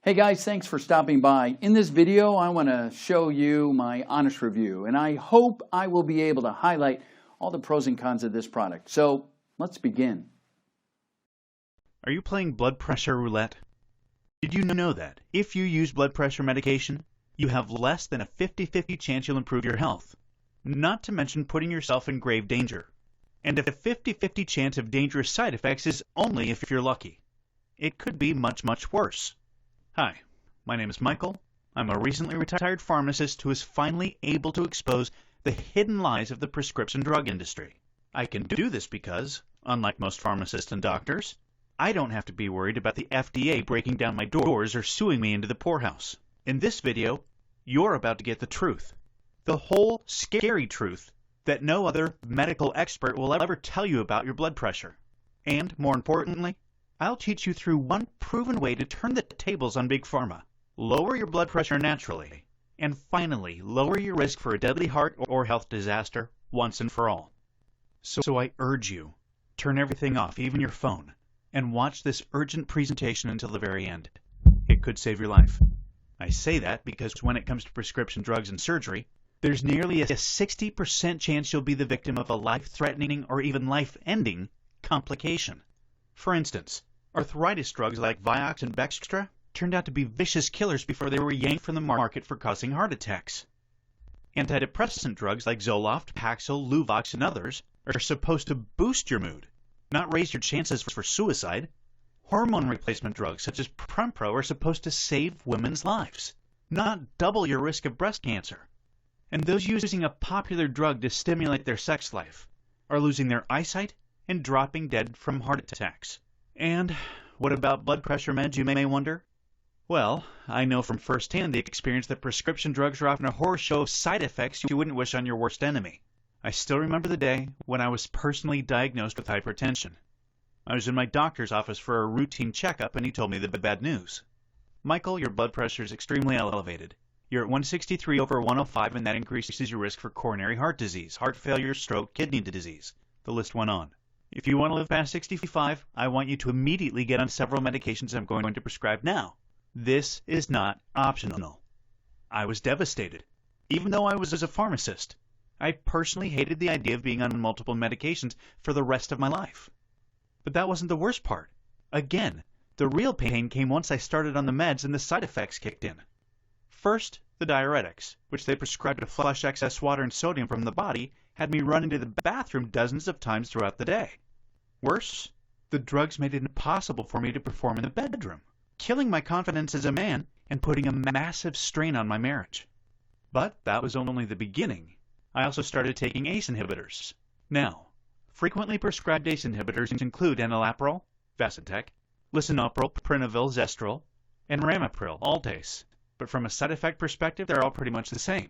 Hey guys, thanks for stopping by. In this video, I want to show you my honest review, and I hope I will be able to highlight all the pros and cons of this product. So let's begin. Are you playing blood pressure roulette? Did you know that if you use blood pressure medication, you have less than a 50-50 chance you'll improve your health? Not to mention putting yourself in grave danger. And a 50-50 chance of dangerous side effects is only if you're lucky. It could be much, much worse. Hi, my name is Michael. I'm a recently retired pharmacist who is finally able to expose the hidden lies of the prescription drug industry. I can do this because, unlike most pharmacists and doctors, I don't have to be worried about the FDA breaking down my doors or suing me into the poorhouse. In this video, you're about to get the truth. The whole scary truth that no other medical expert will ever tell you about your blood pressure. And, more importantly, I'll teach you through one proven way to turn the tables on Big Pharma, lower your blood pressure naturally, and finally lower your risk for a deadly heart or health disaster once and for all. So I urge you, turn everything off, even your phone, and watch this urgent presentation until the very end. It could save your life. I say that because when it comes to prescription drugs and surgery, there's nearly a 60% chance you'll be the victim of a life-threatening or even life-ending complication. For instance, arthritis drugs like Vioxx and Bextra turned out to be vicious killers before they were yanked from the market for causing heart attacks. Antidepressant drugs like Zoloft, Paxil, Luvox, and others are supposed to boost your mood, not raise your chances for suicide. Hormone replacement drugs such as Prempro are supposed to save women's lives, not double your risk of breast cancer. And those using a popular drug to stimulate their sex life are losing their eyesight and dropping dead from heart attacks. And what about blood pressure meds, you may wonder? Well, I know from firsthand the experience that prescription drugs are often a horror show of side effects you wouldn't wish on your worst enemy. I still remember the day when I was personally diagnosed with hypertension. I was in my doctor's office for a routine checkup and he told me the bad news. Michael, your blood pressure is extremely elevated. You're at 163 over 105 and that increases your risk for coronary heart disease, heart failure, stroke, kidney disease. The list went on. If you want to live past 65, I want you to immediately get on several medications I'm going to prescribe now. This is not optional. I was devastated. Even though I was a pharmacist, I personally hated the idea of being on multiple medications for the rest of my life. But that wasn't the worst part. Again, the real pain came once I started on the meds and the side effects kicked in. First, the diuretics, which they prescribed to flush excess water and sodium from the body, had me run into the bathroom dozens of times throughout the day. Worse, the drugs made it impossible for me to perform in the bedroom, killing my confidence as a man and putting a massive strain on my marriage. But that was only the beginning. I also started taking ACE inhibitors. Now, frequently prescribed ACE inhibitors include enalapril, Vasitec, lisinopril, Prinavil, Zestril, and Ramipril, Altace. But from a side effect perspective, they're all pretty much the same.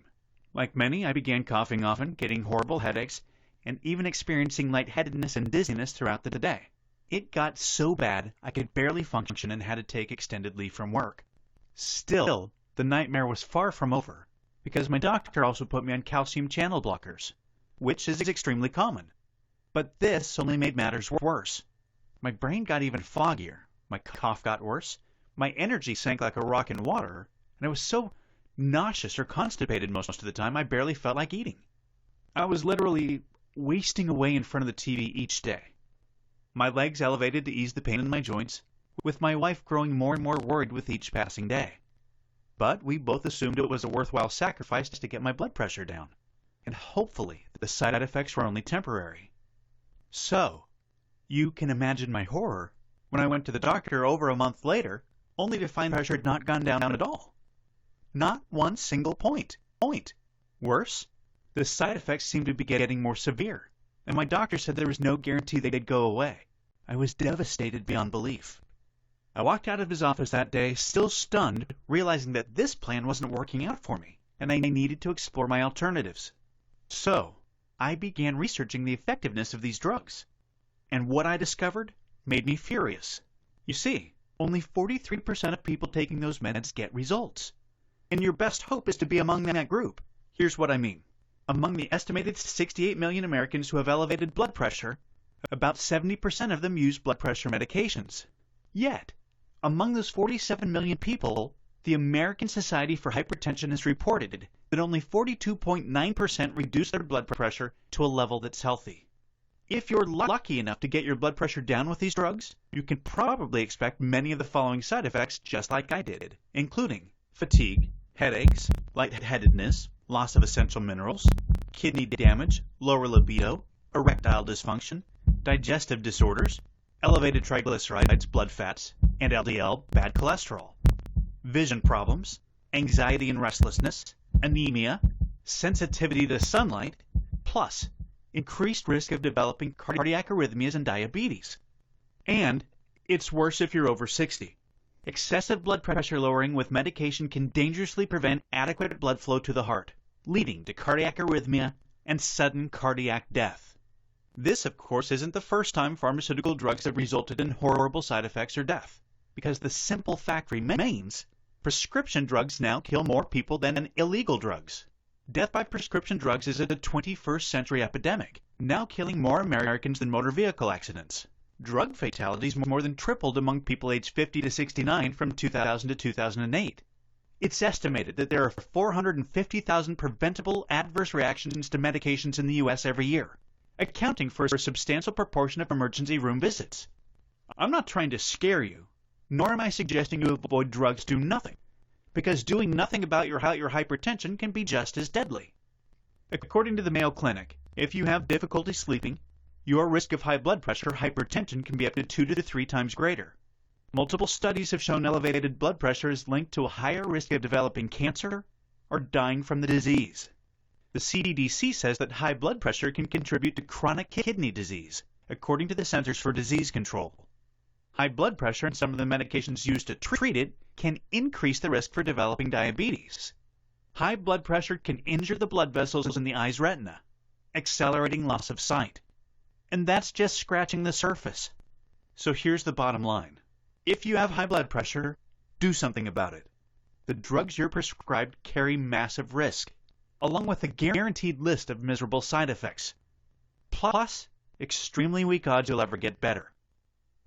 Like many, I began coughing often, getting horrible headaches, and even experiencing lightheadedness and dizziness throughout the day. It got so bad I could barely function and had to take extended leave from work. Still, the nightmare was far from over, because my doctor also put me on calcium channel blockers, which is extremely common. But this only made matters worse. My brain got even foggier, my cough got worse, my energy sank like a rock in water, and I was so nauseous or constipated most of the time I barely felt like eating. I was literally wasting away in front of the TV each day. My legs elevated to ease the pain in my joints, with my wife growing more and more worried with each passing day. But we both assumed it was a worthwhile sacrifice to get my blood pressure down, and hopefully the side effects were only temporary. So, you can imagine my horror when I went to the doctor over a month later, only to find pressure had not gone down at all. Not one single point. Worse, the side effects seemed to be getting more severe, and my doctor said there was no guarantee they'd go away. I was devastated beyond belief. I walked out of his office that day, still stunned, realizing that this plan wasn't working out for me, and I needed to explore my alternatives. So, I began researching the effectiveness of these drugs, and what I discovered made me furious. You see, only 43% of people taking those meds get results. And your best hope is to be among that group. Here's what I mean. Among the estimated 68 million Americans who have elevated blood pressure, about 70% of them use blood pressure medications. Yet, Among those 47 million people, the American Society for Hypertension has reported that only 42.9% reduce their blood pressure to a level that's healthy. If you're lucky enough to get your blood pressure down with these drugs, you can probably expect many of the following side effects just like I did, including fatigue, headaches, lightheadedness, loss of essential minerals, kidney damage, lower libido, erectile dysfunction, digestive disorders, elevated triglycerides, blood fats, and LDL, bad cholesterol, vision problems, anxiety and restlessness, anemia, sensitivity to sunlight, plus increased risk of developing cardiac arrhythmias and diabetes. And it's worse if you're over 60. Excessive blood pressure lowering with medication can dangerously prevent adequate blood flow to the heart, leading to cardiac arrhythmia and sudden cardiac death. This, of course, isn't the first time pharmaceutical drugs have resulted in horrible side effects or death, because the simple fact remains, prescription drugs now kill more people than illegal drugs. Death by prescription drugs is a 21st century epidemic, now killing more Americans than motor vehicle accidents. Drug fatalities more than tripled among people aged 50 to 69 from 2000 to 2008. It's estimated that there are 450,000 preventable adverse reactions to medications in the U.S. every year, accounting for a substantial proportion of emergency room visits. I'm not trying to scare you, nor am I suggesting you avoid drugs, do nothing, because doing nothing about your hypertension can be just as deadly. According to the Mayo Clinic, if you have difficulty sleeping, your risk of high blood pressure, hypertension, can be up to 2 to 3 times greater. Multiple studies have shown elevated blood pressure is linked to a higher risk of developing cancer or dying from the disease. The CDC says that high blood pressure can contribute to chronic kidney disease, according to the Centers for Disease Control. High blood pressure and some of the medications used to treat it can increase the risk for developing diabetes. High blood pressure can injure the blood vessels in the eye's retina, accelerating loss of sight. And that's just scratching the surface. So here's the bottom line. If you have high blood pressure, do something about it. The drugs you're prescribed carry massive risk, along with a guaranteed list of miserable side effects. Plus, extremely weak odds you'll ever get better.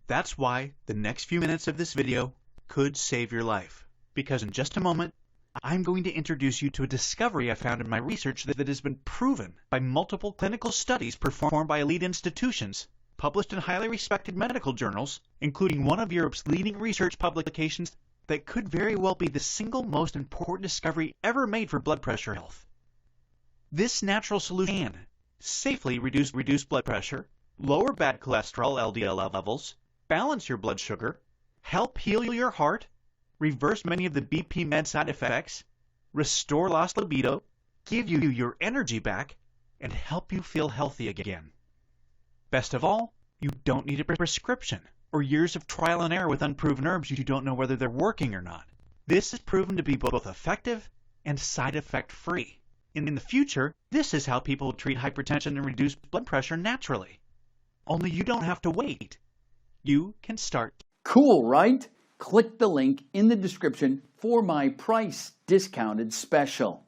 That's why the next few minutes of this video could save your life. Because in just a moment, I'm going to introduce you to a discovery I found in my research that has been proven by multiple clinical studies performed by elite institutions, published in highly respected medical journals, including one of Europe's leading research publications, that could very well be the single most important discovery ever made for blood pressure health. This natural solution can safely reduce blood pressure, lower bad cholesterol LDL levels, balance your blood sugar, help heal your heart, reverse many of the BP med side effects, restore lost libido, give you your energy back, and help you feel healthy again. Best of all, you don't need a prescription or years of trial and error with unproven herbs you don't know whether they're working or not. This is proven to be both effective and side effect free. In the future, this is how people treat hypertension and reduce blood pressure naturally. Only you don't have to wait. You can start. Cool, right? Click the link in the description for my price discounted special.